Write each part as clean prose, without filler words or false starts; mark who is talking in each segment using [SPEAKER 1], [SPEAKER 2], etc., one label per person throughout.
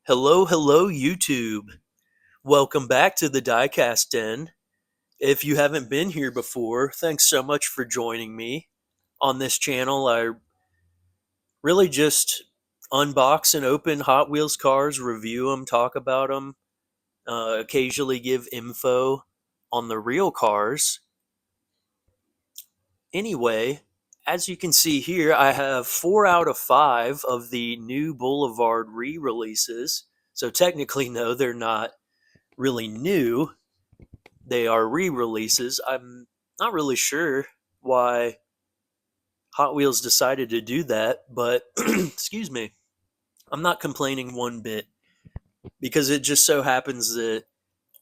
[SPEAKER 1] Hello, hello, YouTube. Welcome back to the DieCast Den. If you haven't been here before, thanks so much for joining me. On this channel, I really just unbox and open Hot Wheels cars, review them, talk about them, occasionally give info on the real cars. Anyway, as you can see here, I have 4 out of 5 of the new Boulevard re releases. So, technically, no, they're not really new. They are re-releases. I'm not really sure why Hot Wheels decided to do that, but excuse me, I'm not complaining one bit because it just so happens that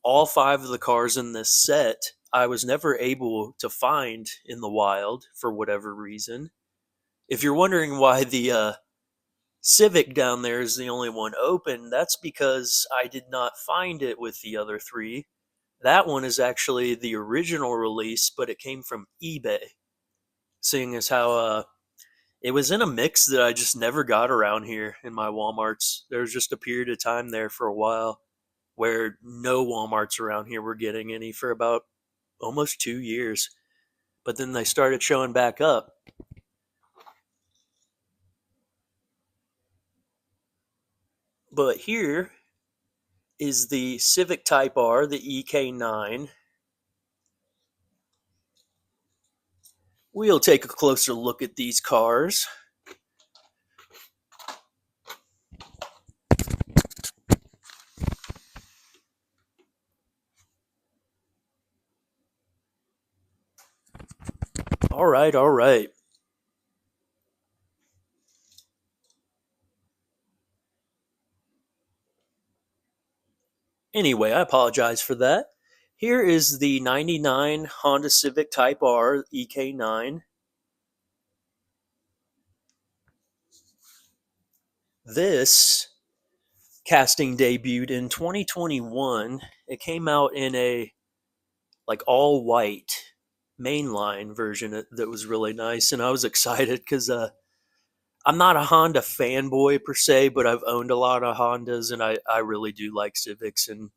[SPEAKER 1] all 5 of the cars in this set I was never able to find in the wild for whatever reason. If you're wondering why the Civic down there is the only one open, that's because I did not find it with the other 3. That one is actually the original release, but it came from eBay. Seeing as how it was in a mix that I just never got around here in my Walmarts. There was just a period of time there for a while where no Walmarts around here were getting any for about almost 2 years. But then they started showing back up. But here is the Civic Type R, the EK9. We'll take a closer look at these cars. All right, all right. Anyway, I apologize for that. Here is the 99 Honda Civic Type R EK9. This casting debuted in 2021. It came out in a all white mainline version that was really nice, and I was excited because I'm not a Honda fanboy per se, but I've owned a lot of Hondas, and I really do like Civics and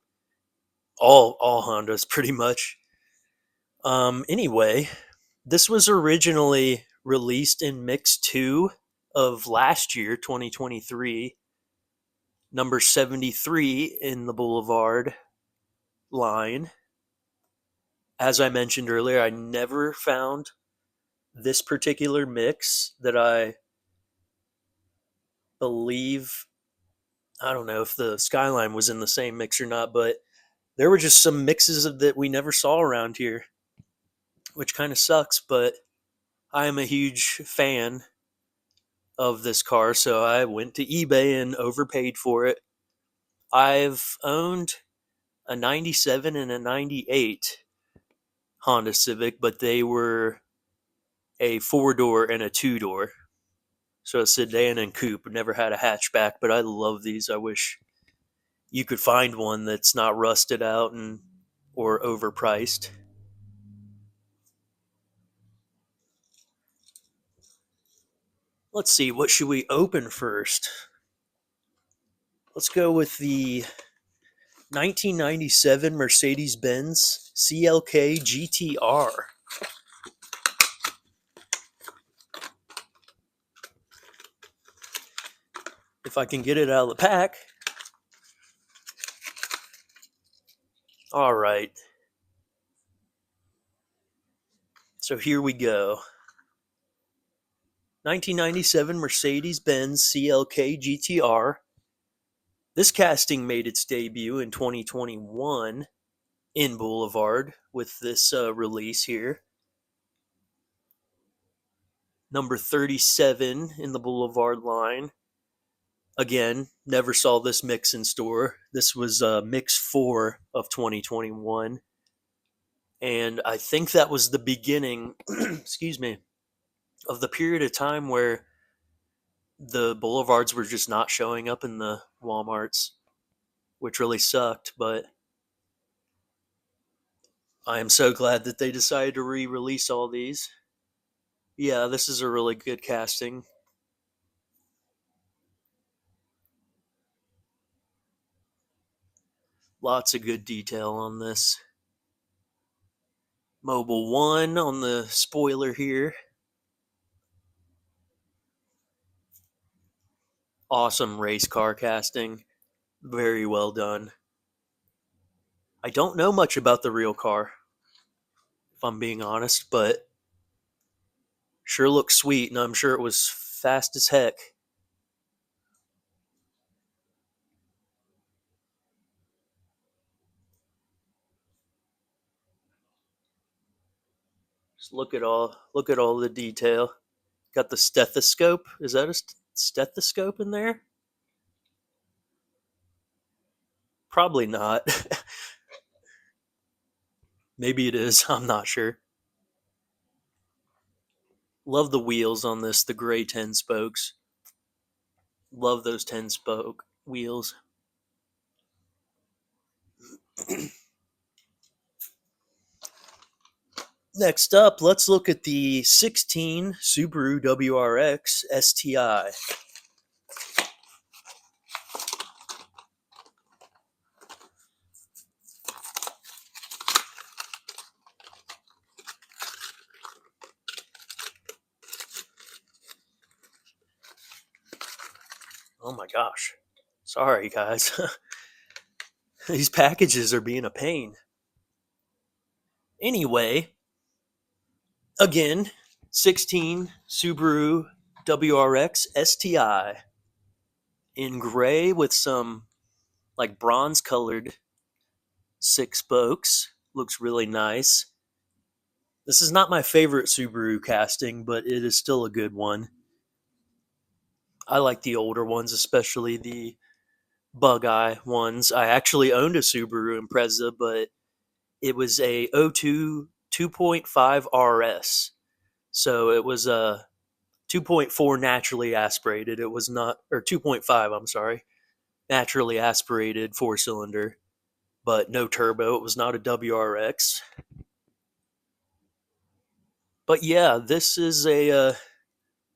[SPEAKER 1] all Hondas pretty much. Anyway, this was originally released in Mix 2 of last year, 2023, number 73 in the Boulevard line. As I mentioned earlier, I never found this particular mix that I believe, I don't know if the Skyline was in the same mix or not, but there were just some mixes that we never saw around here, which kind of sucks, but I am a huge fan of this car, so I went to eBay and overpaid for it. I've owned a 97 and a 98 Honda Civic, but they were a 4-door and a 2-door. So a sedan and coupe. Never had a hatchback, but I love these. I wish you could find one that's not rusted out and or overpriced. Let's see, what should we open first? Let's go with the 1997 Mercedes-Benz CLK GTR. If I can get it out of the pack. All right. So here we go. 1997 Mercedes-Benz CLK GTR. This casting made its debut in 2021 in Boulevard with this release here. Number 37 in the Boulevard line. Again, never saw this mix in store. This was mix 4 of 2021. And I think that was the beginning, excuse me, of the period of time where the Boulevards were just not showing up in the Walmarts, which really sucked. But I am so glad that they decided to re-release all these. Yeah, this is a really good casting. Lots of good detail on this. Mobile 1 on the spoiler here. Awesome race car casting. Very well done. I don't know much about the real car, if I'm being honest, but sure looks sweet, and I'm sure it was fast as heck. Just look at all the detail. Got the stethoscope. Is that a stethoscope in there? Probably not. Maybe it is. I'm not sure. Love the wheels on this, the gray 10 spokes. Love those 10 spoke wheels. Next up, let's look at the 16 Subaru WRX STI. Oh my gosh. Sorry, guys. These packages are being a pain. Anyway, again, 16 Subaru WRX STI in gray with some like bronze colored 6 spokes. Looks really nice. This is not my favorite Subaru casting, but it is still a good one. I like the older ones, especially the bug eye ones. I actually owned a Subaru Impreza, but it was a '02 2.5 RS. So it was a 2.4 naturally aspirated. It was not, or 2.5, I'm sorry, naturally aspirated 4 cylinder, but no turbo. It was not a WRX. But yeah, this is a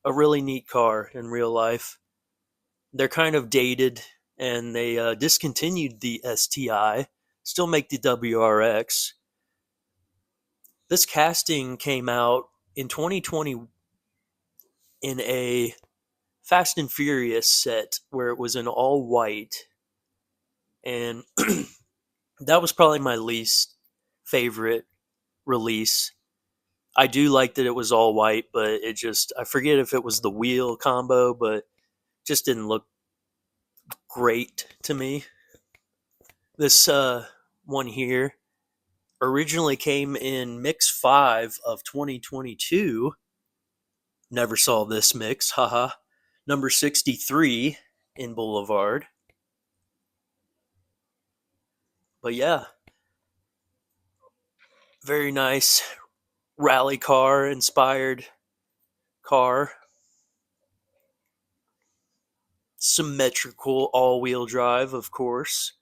[SPEAKER 1] really neat car in real life. They're kind of dated, and they discontinued the STI. Still make the WRX. This casting came out in 2020 in a Fast and Furious set where it was in all white, and that was probably my least favorite release. I do like that it was all white, but it just, I forget if it was the wheel combo, but just didn't look great to me. This one here originally came in Mix 5 of 2022. Never saw this mix, haha. Number 63 in Boulevard. But yeah, very nice rally car inspired car. Symmetrical all wheel drive, of course.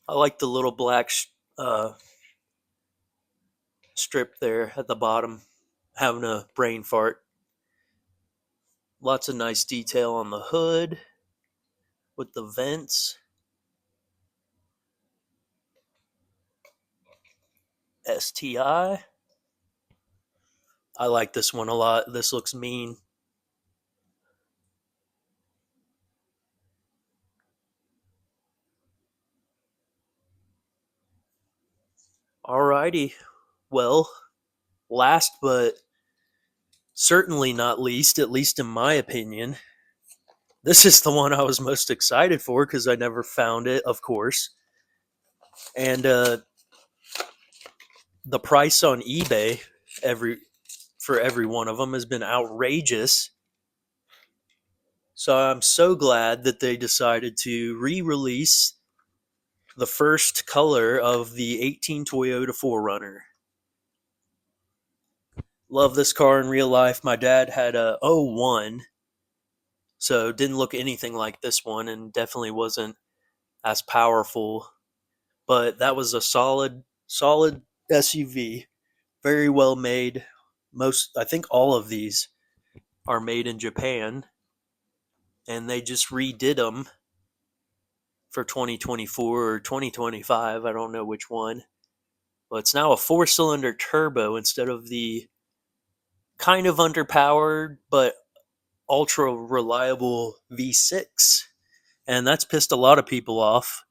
[SPEAKER 1] I like the little black uh, strip there at the bottom, having a brain fart. Lots of nice detail on the hood with the vents. STI. I like this one a lot. This looks mean. Alrighty. Well, last but certainly not least, at least in my opinion, this is the one I was most excited for because I never found it, of course. And the price on eBay every for every one of them has been outrageous. So I'm so glad that they decided to re-release the first color of the 18 Toyota 4Runner. Love this car in real life. My dad had a '01, so didn't look anything like this one and definitely wasn't as powerful. But that was a solid SUV. Very well made. I think all of these are made in Japan. and they just redid them for 2024 or 2025. I don't know which one. But it's now a 4-cylinder turbo instead of the kind of underpowered but ultra reliable V6. And that's pissed a lot of people off,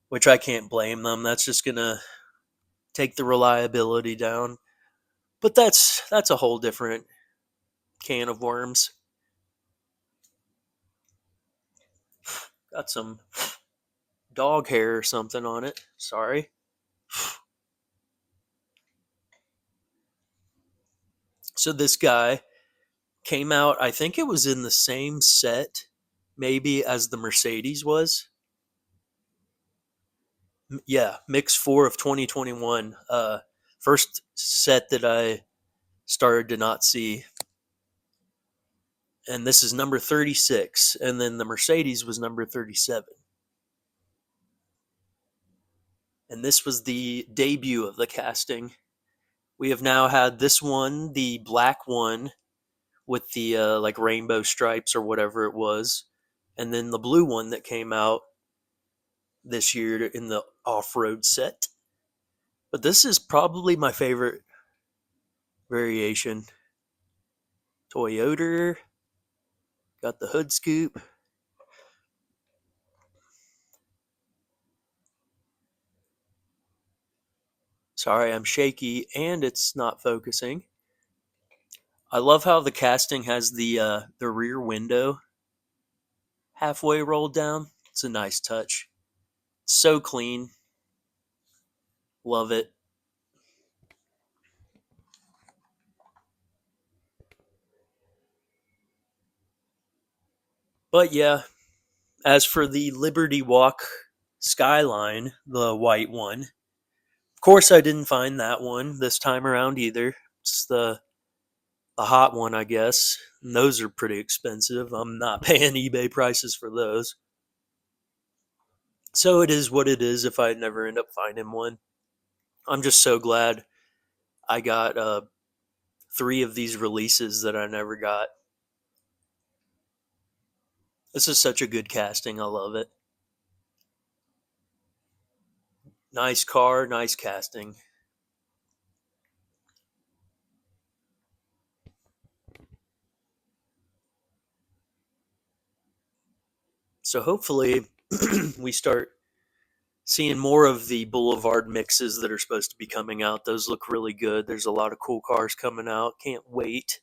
[SPEAKER 1] which I can't blame them. That's just going to take the reliability down. But that's a whole different can of worms. Got some dog hair or something on it. Sorry. So this guy came out, I think it was in the same set maybe as the Mercedes was. Yeah, Mix 4 of 2021. First set that I started to not see. And this is number 36. And then the Mercedes was number 37. And this was the debut of the casting. We have now had this one, the black one with the like rainbow stripes or whatever it was. And then the blue one that came out this year in the off-road set. But this is probably my favorite variation. Toyota, got the hood scoop. Sorry, I'm shaky and it's not focusing. I love how the casting has the rear window halfway rolled down. It's a nice touch. So clean. Love it. But yeah, as for the Liberty Walk Skyline, the white one, of course I didn't find that one this time around either. It's the hot one, I guess. And those are pretty expensive. I'm not paying eBay prices for those. So it is what it is if I never end up finding one. I'm just so glad I got 3 of these releases that I never got. This is such a good casting. I love it. Nice car, nice casting. So hopefully we start seeing more of the Boulevard mixes that are supposed to be coming out. Those look really good. There's a lot of cool cars coming out. Can't wait.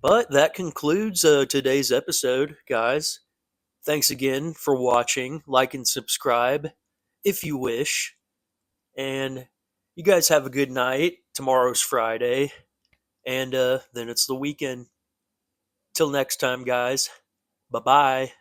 [SPEAKER 1] But that concludes today's episode, guys. Thanks again for watching. Like and subscribe if you wish. And you guys have a good night. Tomorrow's Friday. And then it's the weekend. Till next time, guys. Bye bye.